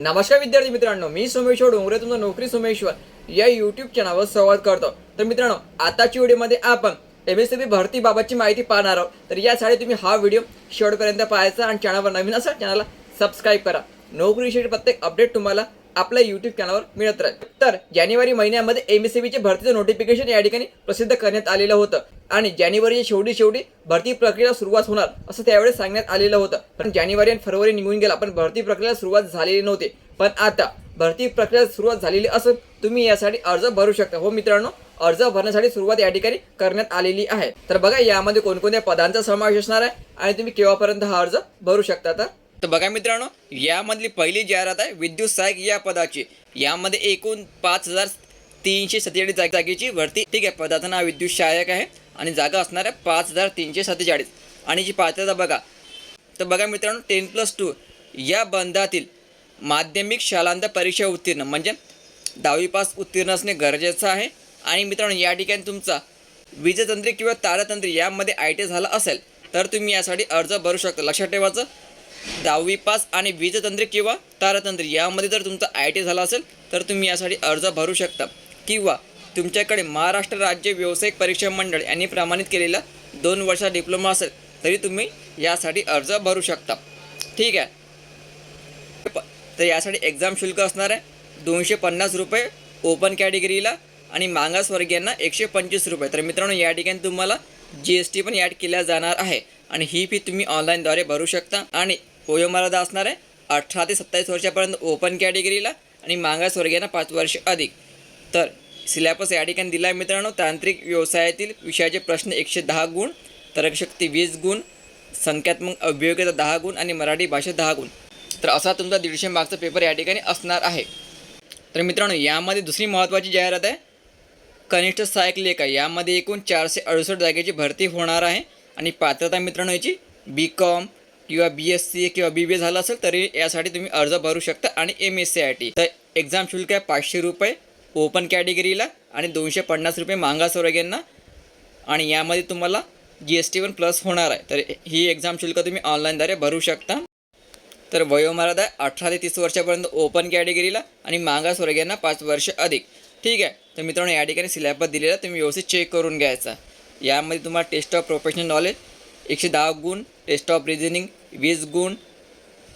नमस्कार विद्यार्थी मित्रांनो, मी सोमेश्वर डोंगरे तुमचं नोकरी सोमेश्वर या यूट्यूब चॅनलवर संवाद करतो। तर मित्रांनो, आताची व्हिडिओमध्ये आपण एमएससीबी भरती बाबतची माहिती पाहणार आहोत। तर यासाठी तुम्ही हा व्हिडिओ शेवटपर्यंत पाहायचा आणि चॅनलवर नवीन असाल चॅनलला सबस्क्राइब करा। नोकरीविषयी प्रत्येक अपडेट तुम्हाला आपल्या यूट्यूब चॅनलवर मिळत राहील। तर जानेवारी महिन्यामध्ये एमएससीबीचे भरतीचं नोटिफिकेशन या ठिकाणी प्रसिद्ध करण्यात आलेलं होतं आणि जानेवारीच्या शेवटी भरती प्रक्रियेला सुरुवात होणार असं त्यावेळेस सांगण्यात आलेलं होतं। पण जानेवारी आणि फरवरी निघून गेला पण भरती प्रक्रियेला सुरुवात झालेली नव्हती। पण आता भरती प्रक्रियेला सुरुवात झालेली असून तुम्ही यासाठी अर्ज भरू शकता। हो मित्रांनो, अर्ज भरण्यासाठी सुरुवात या ठिकाणी करण्यात आलेली आहे। तर बघा यामध्ये कोणकोणत्या पदांचा समावेश असणार आहे आणि तुम्ही केव्हापर्यंत हा अर्ज भरू शकता। तर बघा मित्रांनो, यामधली पहिली जाहिरात आहे विद्युत सहाय्यक या पदाची। यामध्ये एकूण 5347 जागेची भरती। ठीक आहे, पदाचं नाव विद्युत सहाय्यक आहे आणि जागा असणार आहे 5347 आणि जी पात्रता बघा। तर बघा मित्रांनो, 10+2 या बंधातील माध्यमिक शालांत परीक्षा उत्तीर्ण म्हणजे 10वी पास उत्तीर्ण असणे गरजेचं आहे। आणि मित्रांनो, या ठिकाणी तुमचा वीजतंत्री किंवा तारतंत्री यामध्ये ITI झाला असेल तर तुम्ही यासाठी अर्ज भरू शकता। लक्षात ठेवायचं, 10वी पास आणि वीजतंत्री किंवा तारतंत्री यामध्ये जर तुमचा ITI झाला असेल तर तुम्ही यासाठी अर्ज भरू शकता। किंवा तुमच्याकडे महाराष्ट्र राज्य व्यावसायिक परीक्षा मंडळ यांनी प्रमाणित केलेला 2 वर्षाचा डिप्लोमा असेल तरी तुम्ही यासाठी अर्ज भरू शकता। ठीक आहे, तर यासाठी एक्झाम शुल्क असणार आहे 250 रुपये ओपन कॅटेगरीला आणि मागासवर्गीयांना 125 रुपये। तर मित्रांनो, या ठिकाणी तुम्हाला GST पण ॲड केला जाणार आहे आणि ही फी तुम्ही ऑनलाईनद्वारे भरू शकता। आणि वयोमर्यादा असणार आहे 18 ते 27 वर्षापर्यंत ओपन कॅटेगरीला आणि मागासवर्गीयांना 5 वर्ष अधिक। तर सिलेबस या ठिकाणी दिला आहे मित्रांनो। तांत्रिक व्यवसायातील विषयाचे प्रश्न 110 गुण, तर्कशक्ती 20 गुण, संख्यात्मक अभियोग्यता 10 गुण आणि मराठी भाषा 10 गुण। तर असा तुमचा 150 मार्कचा पेपर या ठिकाणी असणार आहे। तर मित्रांनो, यामध्ये दुसरी महत्त्वाची जाहिरात आहे कनिष्ठ सहाय्यक लेखा। यामध्ये एकूण 468 जागेची भरती होणार आहे आणि पात्रता मित्रांनो याची BCom किंवा BSc किंवा BBA झालं असेल तरी यासाठी तुम्ही अर्ज भरू शकता। आणि MSc तर एक्झाम शुल्क आहे 500 रुपये ओपन कॅटेगरीला आणि 250 रुपये मागासवर्गीयांना आणि यामध्ये तुम्हाला GST पण प्लस होणार आहे। तर ही एक्झाम शुल्क तुम्ही ऑनलाईनद्वारे भरू शकता। तर वयोमर्यादा 18 ते 30 वर्षापर्यंत ओपन कॅटेगरीला आणि मागासवर्गीयांना 5 वर्ष अधिक। ठीक आहे, तर मित्रांनो या ठिकाणी सिलेबस दिलेला तुम्ही व्यवस्थित चेक करून घ्यायचा। यामध्ये तुम्हाला टेस्ट ऑफ प्रोफेशनल नॉलेज 110 गुण, टेस्ट ऑफ रिझनिंग 20 गुण,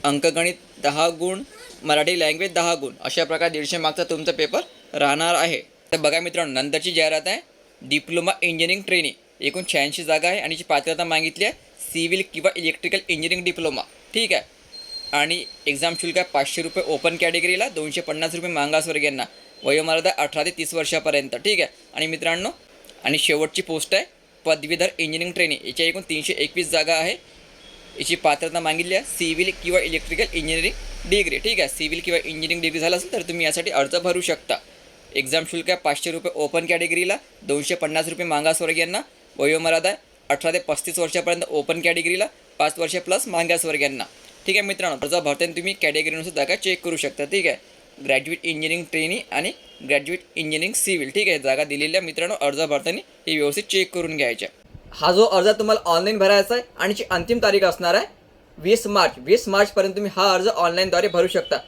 अंकगणित 10 गुण, मराठी लँग्वेज 10 गुण, अशा प्रकारे 150 मार्कचा तुमचा पेपर राहणार आहे। तर बघा मित्रांनो, नंतरची जाहिरात आहे डिप्लोमा इंजिनिअरिंग ट्रेनिंग। एकूण 86 जागा आहे आणि जी पात्रता मागितली आहे सिव्हिल किंवा इलेक्ट्रिकल इंजिनिअरिंग डिप्लोमा। ठीक आहे, आणि एक्झाम शुल्क आहे 500 रुपये ओपन कॅटेगरीला, 250 रुपये मागासवर्गीयांना, वयोमर्यादा 18 ते 30 वर्षापर्यंत। ठीक आहे, आणि मित्रांनो आणि शेवटची पोस्ट आहे पदवीधर इंजिनिअरिंग ट्रेनिंग। याच्या एकूण 321 जागा आहे। याची पात्रता मागितली आहे सिव्हिल किंवा इलेक्ट्रिकल इंजिनिअरिंग डिग्री। ठीक आहे, सिव्हिल किंवा इंजिनिअरिंग डिग्री झाला असेल तर तुम्ही यासाठी अर्ज भरू शकता। एक्झाम शुल्क आहे 500 रुपये ओपन कॅटेगरीला, 250 रुपये मागासवर्गीयांना, वयोमर्यादा 18 ते 35 वर्षापर्यंत ओपन कॅटेगरीला, 5 वर्ष प्लस मागासवर्गीयांना। ठीक आहे मित्रांनो, अर्ज भरताना तुम्ही कॅटेगरीनुसार जागा चेक करू शकता। ठीक आहे, ग्रॅज्युएट इंजिनिअरिंग ट्रेनी आणि ग्रॅज्युएट इंजिनिअरिंग सिव्हिल। ठीक आहे, जागा दिलेल्या मित्रांनो अर्ज भरताना हे व्यवस्थित चेक करून घ्यायचे। हा जो अर्ज तुम्हाला ऑनलाईन भरायचा आहे आणि ची अंतिम तारीख असणार आहे 20 मार्च। 20 मार्चपर्यंत तुम्ही हा अर्ज ऑनलाईनद्वारे भरू शकता।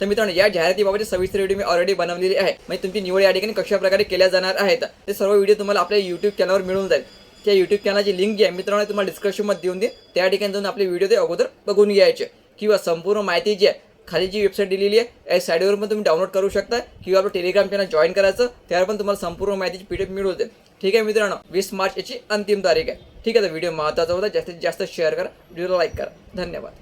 तर मित्रांनो, या जाहिरातीबाबतची सविस्तर व्हिडिओ मी ऑलरेडी बनवलेली आहे। म्हणजे तुमची निवड या ठिकाणी कशा प्रकारे केल्या जाणार आहेत ते सर्व व्हिडिओ तुम्हाला आपल्या यूट्यूब चॅनलवर मिळून जाईल। त्या यूट्यूब चॅनलची लिंक जी आहे मित्रांनो तुम्हाला डिस्क्रिप्शनमध्ये देऊन देईल, त्या ठिकाणी जाऊन आपले व्हिडिओ ते अगोदर बघून घ्यायचे। किंवा संपूर्ण माहिती जी आहे खाली जी वेबसाईट दिलेली आहे या साईडवर पण तुम्ही डाउनलोड करू शकता किंवा आपलं टेलिग्राम चॅनल जॉईन करायचं, त्यावर पण तुम्हाला संपूर्ण माहितीची PDF मिळून जाईल। ठीक आहे मित्रांनो, 20 मार्च याची अंतिम तारीख आहे। ठीक आहे, तर व्हिडिओ महत्त्वाचा होता, जास्तीत जास्त शेअर करा, व्हिडिओला लाईक करा। धन्यवाद।